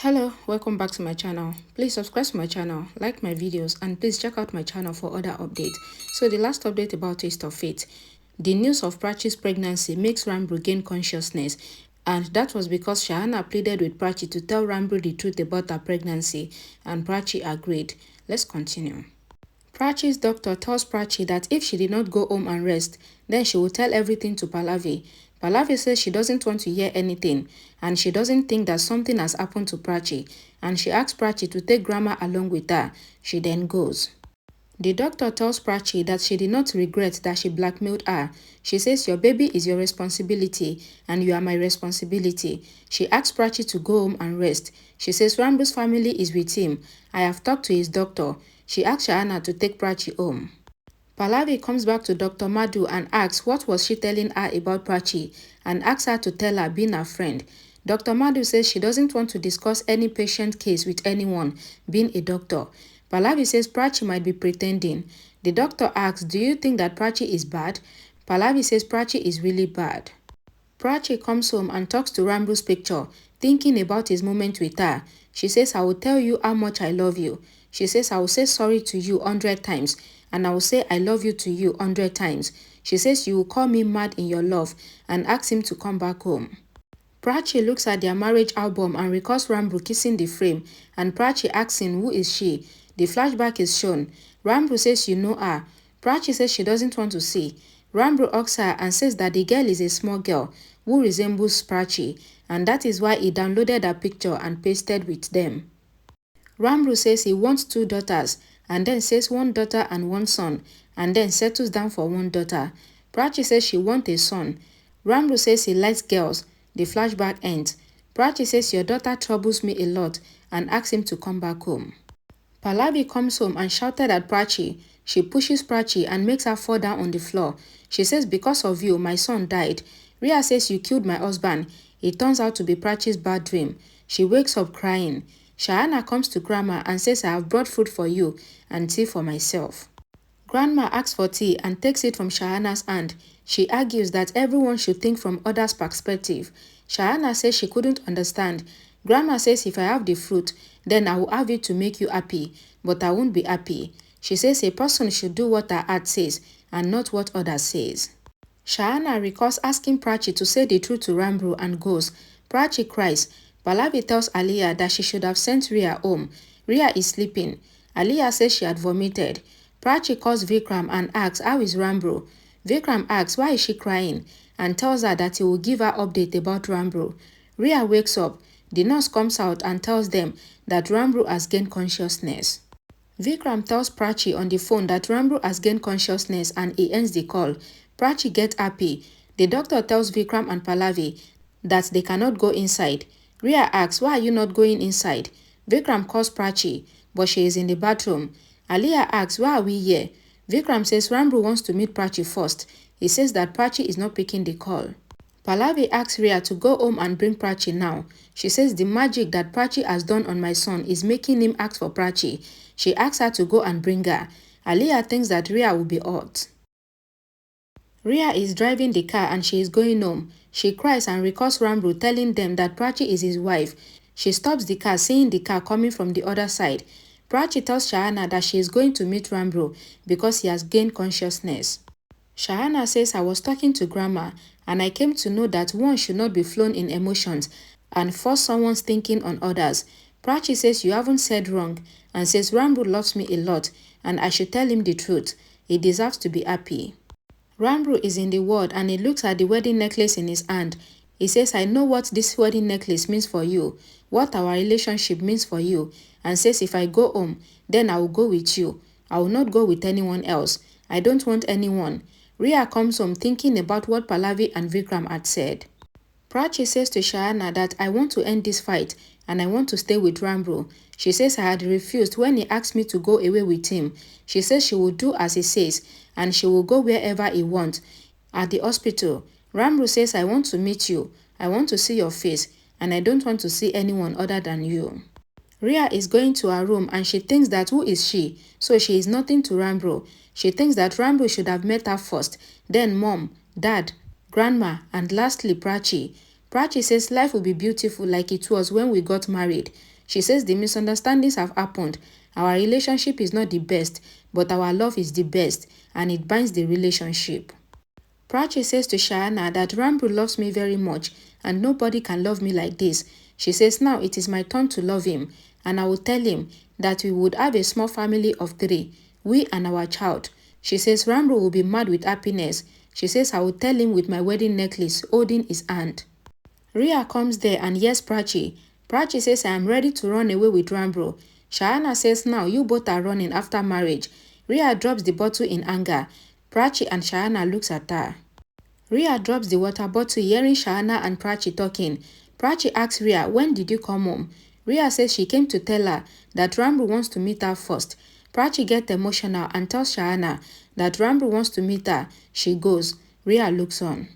Hello, welcome back to my channel. Please subscribe to my channel, like my videos, and please check out my channel for other updates. So the last update about Taste of Fate. The news of Prachi's pregnancy makes Ranbir gain consciousness, and that was because Shahana pleaded with Prachi to tell Ranbir the truth about her pregnancy, and Prachi agreed. Let's continue. Prachi's doctor tells Prachi that if she did not go home and rest, then she will tell everything to Pallavi. Pallavi says she doesn't want to hear anything, and she doesn't think that something has happened to Prachi, and she asks Prachi to take Grandma along with her. She then goes. The doctor tells Prachi that she did not regret that she blackmailed her. She says your baby is your responsibility and you are my responsibility. She asks Prachi to go home and rest. She says Ranbir's family is with him. I have talked to his doctor. She asks Shahana to take Prachi home. Pallavi comes back to Dr. Madhu and asks what was she telling her about Prachi and asks her to tell her being her friend. Dr. Madhu says she doesn't want to discuss any patient case with anyone, being a doctor. Pallavi says Prachi might be pretending. The doctor asks, do you think that Prachi is bad? Pallavi says Prachi is really bad. Prachi comes home and talks to Ranbir's picture, thinking about his moment with her. She says, I will tell you how much I love you. She says, I will say sorry to you 100 times, and I will say I love you to you 100 times. She says you will call me mad in your love, and asks him to come back home. Prachi looks at their marriage album and recalls Ranbir kissing the frame, and Prachi asks him who is she. The flashback is shown. Ranbir says you know her. Prachi says she doesn't want to see. Ranbir asks her and says that the girl is a small girl who resembles Prachi, and that is why he downloaded her picture and pasted with them. Ranbir says he wants 2 daughters, and then says 1 daughter and 1 son, and then settles down for 1 daughter. Prachi says she wants a son. Ranbir says he likes girls. The flashback ends. Prachi says your daughter troubles me a lot and asks him to come back home. Pallavi comes home and shouted at Prachi. She pushes Prachi and makes her fall down on the floor. She says because of you, my son died. Rhea says you killed my husband. It turns out to be Prachi's bad dream. She wakes up crying. Shahana comes to Grandma and says I have brought food for you and tea for myself. Grandma asks for tea and takes it from Shahana's hand. She argues that everyone should think from others' perspective. Shahana says she couldn't understand. Grandma says if I have the fruit, then I will have it to make you happy, but I won't be happy. She says a person should do what her heart says and not what others says. Shahana recalls asking Prachi to say the truth to Ranbir and goes. Prachi cries. Pallavi tells Aliyah that she should have sent Rhea home. Rhea is sleeping. Aliyah says she had vomited. Prachi calls Vikram and asks how is Ranbir. Vikram asks why is she crying and tells her that he will give her update about Ranbir. Rhea wakes up. The nurse comes out and tells them that Ranbir has gained consciousness. Vikram tells Prachi on the phone that Ranbir has gained consciousness and he ends the call. Prachi gets happy. The doctor tells Vikram and Pallavi that they cannot go inside. Rhea asks, why are you not going inside? Vikram calls Prachi, but she is in the bathroom. Aliyah asks, why are we here? Vikram says Ranbir wants to meet Prachi first. He says that Prachi is not picking the call. Pallavi asks Rhea to go home and bring Prachi now. She says the magic that Prachi has done on my son is making him ask for Prachi. She asks her to go and bring her. Aliyah thinks that Rhea will be hurt. Rhea is driving the car and she is going home. She cries and recalls Ranbir telling them that Prachi is his wife. She stops the car, seeing the car coming from the other side. Prachi tells Shahana that she is going to meet Ranbir because he has gained consciousness. Shahana says I was talking to Grandma and I came to know that one should not be flown in emotions and force someone's thinking on others. Prachi says you haven't said wrong and says Ranbir loves me a lot and I should tell him the truth. He deserves to be happy. Ranbir is in the ward and he looks at the wedding necklace in his hand. He says, I know what this wedding necklace means for you, what our relationship means for you, and says if I go home, then I will go with you. I will not go with anyone else. I don't want anyone. Rhea comes home thinking about what Pallavi and Vikram had said. Prachi says to Shahana that I want to end this fight and I want to stay with Ranbir. She says I had refused when he asked me to go away with him. She says she will do as he says and she will go wherever he wants. At the hospital, Ranbir says I want to meet you. I want to see your face and I don't want to see anyone other than you. Rhea is going to her room and she thinks that who is she? So she is nothing to Ranbir. She thinks that Ranbir should have met her first, then mom, dad, grandma, and lastly Prachi. Prachi says life will be beautiful like it was when we got married. She says the misunderstandings have happened. Our relationship is not the best, but our love is the best, and it binds the relationship. Prachi says to Shayana that Ranbir loves me very much and nobody can love me like this. She says now it is my turn to love him, and I will tell him that we would have a small family of 3, we and our child. She says Ranbir will be mad with happiness. She says I will tell him with my wedding necklace holding his hand. Rhea comes there and hears Prachi. Prachi says I am ready to run away with Ranbir. Shayana says now you both are running after marriage. Rhea drops the bottle in anger. Prachi and Shayana looks at her. Rhea drops the water bottle hearing Shayana and Prachi talking. Prachi asks Rhea, when did you come home? Rhea says she came to tell her that Ranbir wants to meet her first. Prachi gets emotional and tells Shayana that Ranbir wants to meet her. She goes. Rhea looks on.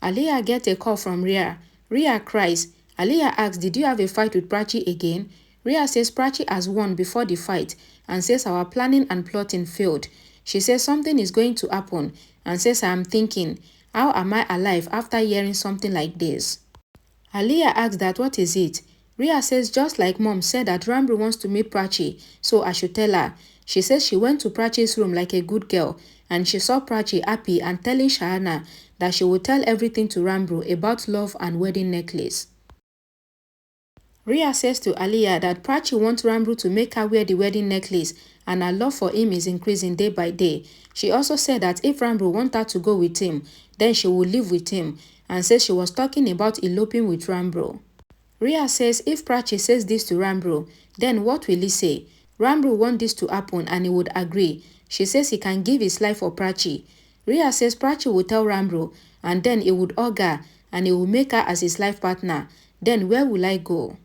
Aliyah gets a call from Rhea. Rhea cries. Aliyah asks, did you have a fight with Prachi again? Rhea says Prachi has won before the fight and says our planning and plotting failed. She says something is going to happen and says I am thinking, how am I alive after hearing something like this? Aliyah asks that what is it? Rhea says just like mom said that Ranbir wants to meet Prachi, so I should tell her. She says she went to Prachi's room like a good girl and she saw Prachi happy and telling Shayana that she would tell everything to Ranbir about love and wedding necklace. Rhea says to Aliyah that Prachi wants Ranbir to make her wear the wedding necklace and her love for him is increasing day by day. She also said that if Ranbir wants her to go with him, then she will live with him and says she was talking about eloping with Ranbir. Rhea says if Prachi says this to Ranbir, then what will he say? Ranbir wants this to happen and he would agree. She says he can give his life for Prachi. Rhea says Prachi will tell Ranbir and then he would hug her and he will make her as his life partner. Then where will I go?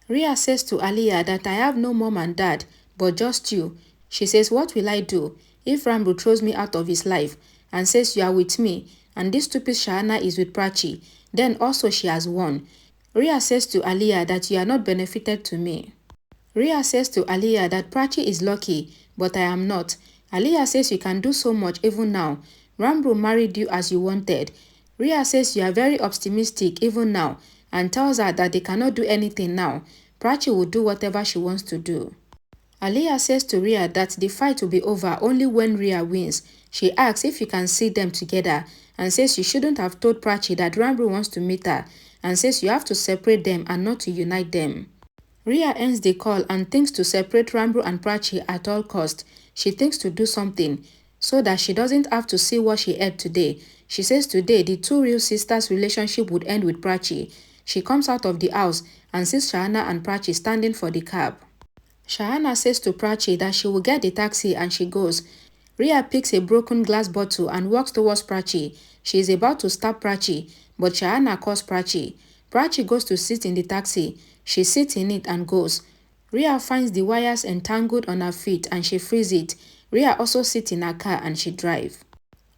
Rhea says to Aliyah that I have no mom and dad, but just you. She says what will I do if Ranbir throws me out of his life and says you are with me and this stupid Shayana is with Prachi, then also she has won. Rhea says to Aliyah that you are not benefited to me. Rhea says to Aliyah that Prachi is lucky, but I am not. Aliyah says you can do so much even now. Ranbir married you as you wanted. Rhea says you are very optimistic even now and tells her that they cannot do anything now. Prachi will do whatever she wants to do. Aliyah says to Rhea that the fight will be over only when Rhea wins. She asks if you can see them together and says you shouldn't have told Prachi that Ranbir wants to meet her and says you have to separate them and not to unite them. Rhea ends the call and thinks to separate Ranbir and Prachi at all cost. She thinks to do something so that she doesn't have to see what she ate today. She says today the two real sisters' relationship would end with Prachi. She comes out of the house and sees Shayana and Prachi standing for the cab. Shayana says to Prachi that she will get the taxi and she goes. Rhea picks a broken glass bottle and walks towards Prachi. She is about to stab Prachi, but Shayana calls Prachi. Prachi goes to sit in the taxi. She sits in it and goes. Rhea finds the wires entangled on her feet and she frees it. Rhea also sits in her car and she drives.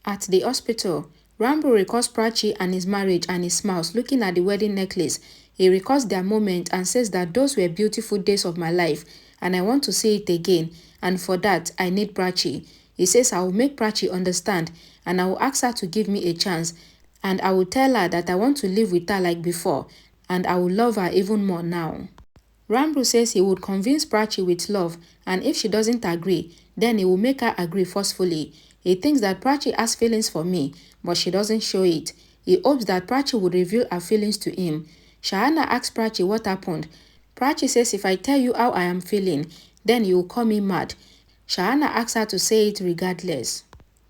At the hospital, Ranbir recalls Prachi and his marriage and he smiles looking at the wedding necklace. He recalls their moment and says that those were beautiful days of my life and I want to see it again, and for that I need Prachi. He says I will make Prachi understand and I will ask her to give me a chance and I will tell her that I want to live with her like before and I will love her even more now. Ranbir says he would convince Prachi with love and if she doesn't agree, then he will make her agree forcefully. He thinks that Prachi has feelings for me, but she doesn't show it. He hopes that Prachi would reveal her feelings to him. Shayana asks Prachi what happened. Prachi says if I tell you how I am feeling, then you will call me mad. Shayana asks her to say it regardless.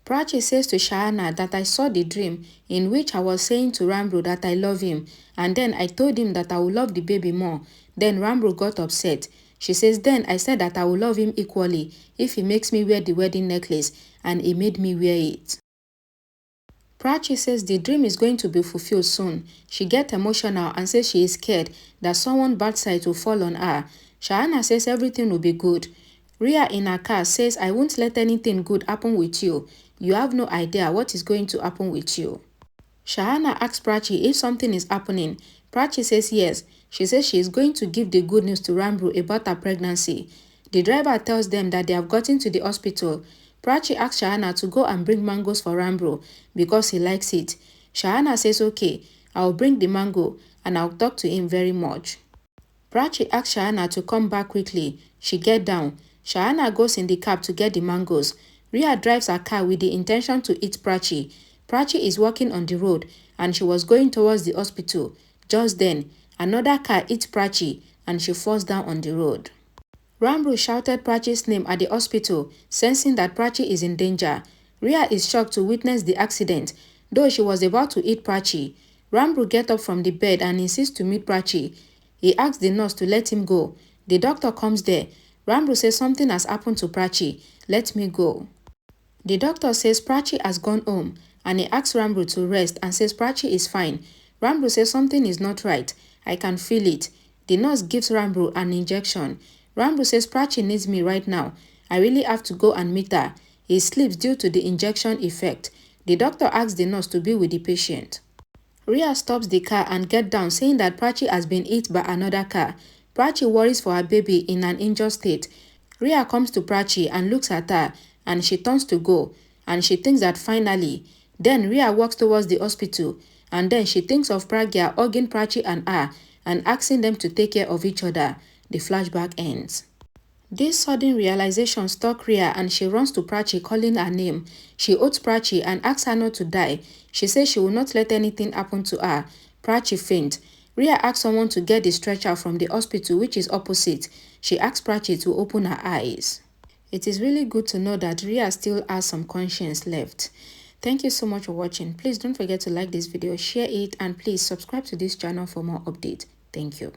Prachi says to Shayana that I saw the dream in which I was saying to Ranbir that I love him and then I told him that I will love the baby more. Then Ranbir got upset. She says then I said that I will love him equally if he makes me wear the wedding necklace and he made me wear it. Prachi says the dream is going to be fulfilled soon. She gets emotional and says she is scared that someone bad side will fall on her. Shayana says everything will be good. Rhea in her car says I won't let anything good happen with you. You have no idea what is going to happen with you. Shayana asks Prachi if something is happening. Prachi says yes. She says she is going to give the good news to Ranbir about her pregnancy. The driver tells them that they have gotten to the hospital. Prachi asks Shayana to go and bring mangoes for Ranbir because he likes it. Shayana says okay, I will bring the mango and I will talk to him very much. Prachi asks Shahana to come back quickly. She get down. Shahana goes in the cab to get the mangoes. Rhea drives her car with the intention to eat Prachi. Prachi is walking on the road and she was going towards the hospital. Just then, another car hits Prachi and she falls down on the road. Ranbir shouted Prachi's name at the hospital, sensing that Prachi is in danger. Rhea is shocked to witness the accident, though she was about to eat Prachi. Ranbir gets up from the bed and insists to meet Prachi. He asks the nurse to let him go. The doctor comes there. Ranbir says something has happened to Prachi. Let me go. The doctor says Prachi has gone home and he asks Ranbir to rest and says Prachi is fine. Ranbir says something is not right. I can feel it. The nurse gives Ranbir an injection. Ranbir says Prachi needs me right now. I really have to go and meet her. He sleeps due to the injection effect. The doctor asks the nurse to be with the patient. Rhea stops the car and gets down, saying that Prachi has been hit by another car. Prachi worries for her baby in an injured state. Rhea comes to Prachi and looks at her and she turns to go and she thinks that finally. Then Rhea walks towards the hospital and then she thinks of Pragya hugging Prachi and her and asking them to take care of each other. The flashback ends. This sudden realization struck Rhea and she runs to Prachi calling her name. She hugs Prachi and asks her not to die. She says she will not let anything happen to her. Prachi faints. Rhea asks someone to get the stretcher from the hospital, which is opposite. She asks Prachi to open her eyes. It is really good to know that Rhea still has some conscience left. Thank you so much for watching. Please don't forget to like this video, share it, and please subscribe to this channel for more updates. Thank you.